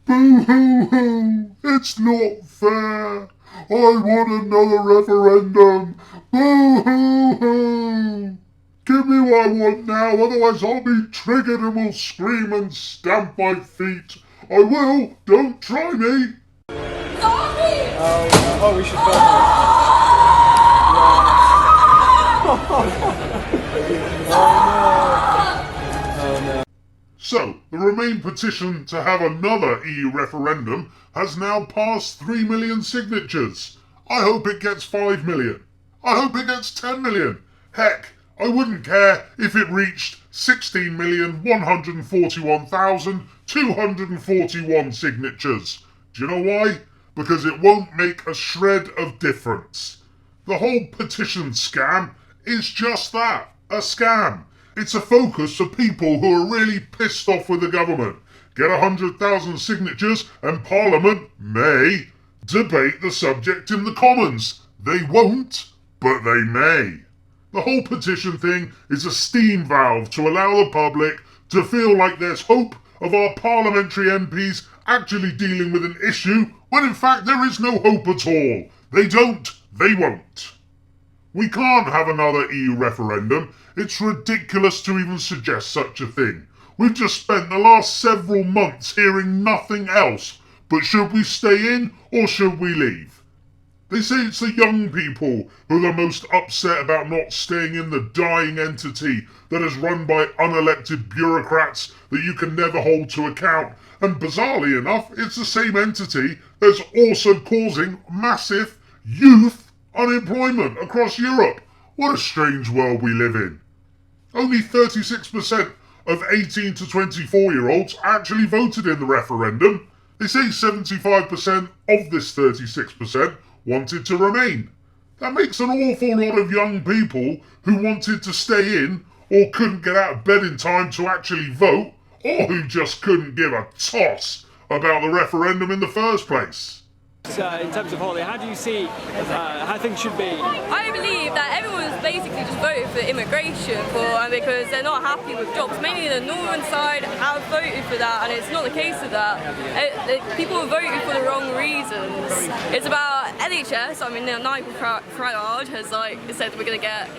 Boo-hoo-hoo! It's not fair! I want another referendum! Boo-hoo-hoo! Give me what I want now, otherwise I'll be triggered and will scream and stamp my feet. I will! Don't try me! Oh, we should film this. Oh no. So, the Remain petition to have another EU referendum has now passed 3 million signatures. I hope it gets 5 million. I hope it gets 10 million. Heck, I wouldn't care if it reached 16,141,241 signatures. Do you know why? Because it won't make a shred of difference. The whole petition scam is just that, a scam. It's a focus for people who are really pissed off with the government. Get 100,000 signatures and Parliament may debate the subject in the Commons. They won't, but they may. The whole petition thing is a steam valve to allow the public to feel like there's hope of our parliamentary MPs actually dealing with an issue when in fact there is no hope at all. They don't, they won't. We can't have another EU referendum. It's ridiculous to even suggest such a thing. We've just spent the last several months hearing nothing else. But should we stay in or should we leave? They say it's the young people who are the most upset about not staying in the dying entity that is run by unelected bureaucrats that you can never hold to account. And bizarrely enough, it's the same entity that's also causing massive youth unemployment across Europe. What a strange world we live in. Only 36% of 18 to 24-year-olds actually voted in the referendum. They say 75% of this 36% wanted to remain. That makes an awful lot of young people who wanted to stay in or couldn't get out of bed in time to actually vote, or who just couldn't give a toss about the referendum in the first place. In terms of Holly, how do you see how things should be? I believe that everyone's basically just voted for immigration because they're not happy with jobs. Mainly the northern side have voted for that, and it's not the case of that. People are voting for the wrong reasons. It's about NHS. I mean, Nigel Farage has said we're going to get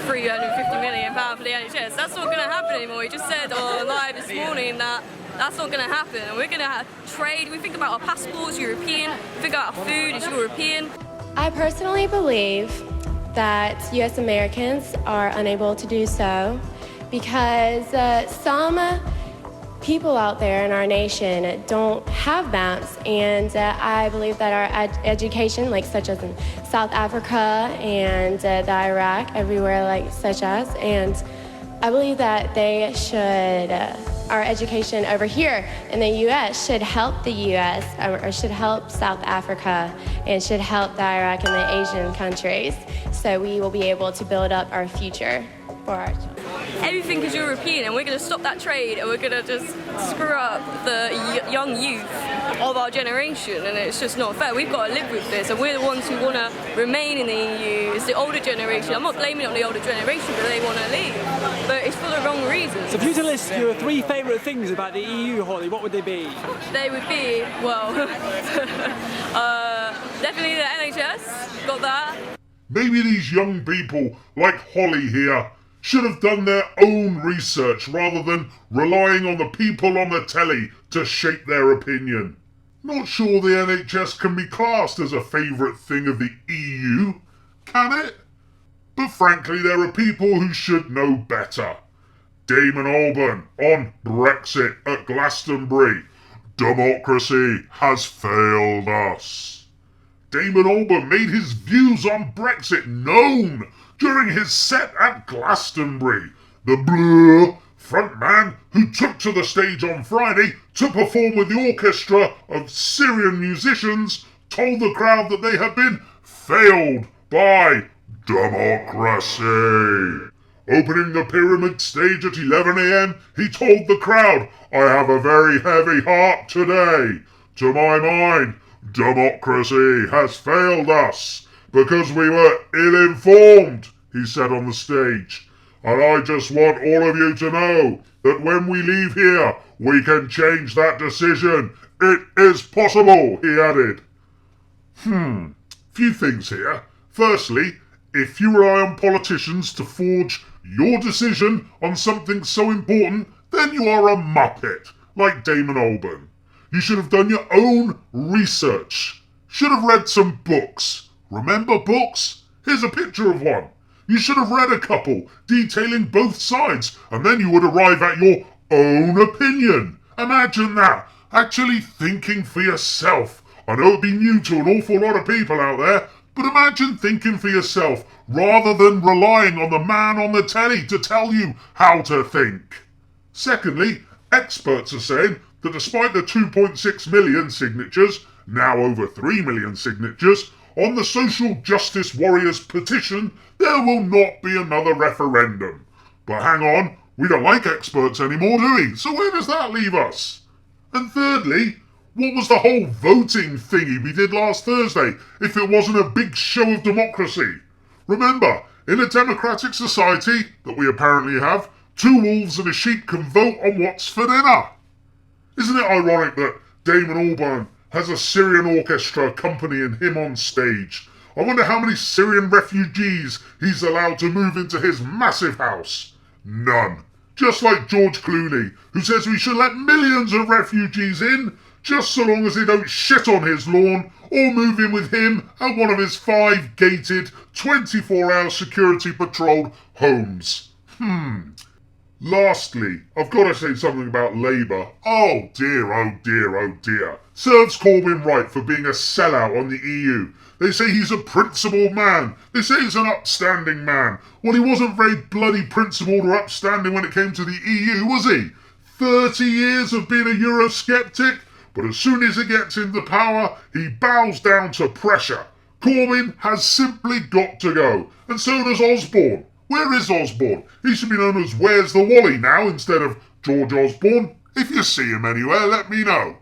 £350 million for the NHS. That's not going to happen anymore. He just said on live this morning that that's not going to happen. We're going to have trade. We think about our passports, European. We think about our food, it's European. I personally believe that U.S. Americans are unable to do so because some people out there in our nation don't have maps, and I believe that our education, such as in South Africa and the Iraq, everywhere such as, and I believe that they should, our education over here in the U.S. should help the U.S. or should help South Africa and should help the Iraq and the Asian countries, so we will be able to build up our future for our children. Everything is European, and we're going to stop that trade, and we're going to just screw up the young youth of our generation, and it's just not fair. We've got to live with this, and we're the ones who want to remain in the EU. It's the older generation. I'm not blaming it on the older generation, but they want to leave. But it's for the wrong reasons. So if you were to list your 3 favourite things about the EU, Holly, what would they be? They would be, well, definitely the NHS, got that. Maybe these young people, like Holly here, should have done their own research rather than relying on the people on the telly to shape their opinion. Not sure the NHS can be classed as a favourite thing of the EU, can it? But frankly, there are people who should know better. Damon Albarn on Brexit at Glastonbury. Democracy has failed us. Damon Albarn made his views on Brexit known during his set at Glastonbury. The Blur frontman who took to the stage on Friday to perform with the orchestra of Syrian musicians told the crowd that they had been failed by democracy. Opening the Pyramid stage at 11 a.m, he told the crowd, "I have a very heavy heart today. To my mind, democracy has failed us because we were ill-informed," he said on the stage. "And I just want all of you to know that when we leave here, we can change that decision It is possible, he added. Few things here. Firstly, if you rely on politicians to forge your decision on something so important, then you are a muppet, like Damon Albarn. You should have done your own research. Should have read some books. Remember books? Here's a picture of one. You should have read a couple, detailing both sides, and then you would arrive at your own opinion. Imagine that, actually thinking for yourself. I know it'd be new to an awful lot of people out there, but imagine thinking for yourself rather than relying on the man on the telly to tell you how to think. Secondly, experts are saying that despite the 2.6 million signatures, now over 3 million signatures, on the social justice warriors petition, there will not be another referendum. But hang on, we don't like experts anymore, do we? So where does that leave us? And thirdly, what was the whole voting thingy we did last Thursday if it wasn't a big show of democracy? Remember, in a democratic society that we apparently have, 2 wolves and a sheep can vote on what's for dinner. Isn't it ironic that Damon Albarn has a Syrian orchestra accompanying him on stage? I wonder how many Syrian refugees he's allowed to move into his massive house. None. Just like George Clooney, who says we should let millions of refugees in, just so long as they don't shit on his lawn or move in with him at one of his 5 gated, 24-hour security patrolled homes. Lastly, I've got to say something about Labour. Oh dear, oh dear, oh dear. Serves Corbyn right for being a sellout on the EU. They say he's a principled man. They say he's an upstanding man. Well, he wasn't very bloody principled or upstanding when it came to the EU, was he? 30 years of being a Eurosceptic? But as soon as he gets into power, he bows down to pressure. Corbyn has simply got to go. And so does Osborne. Where is Osborne? He should be known as Where's the Wally now instead of George Osborne. If you see him anywhere, let me know.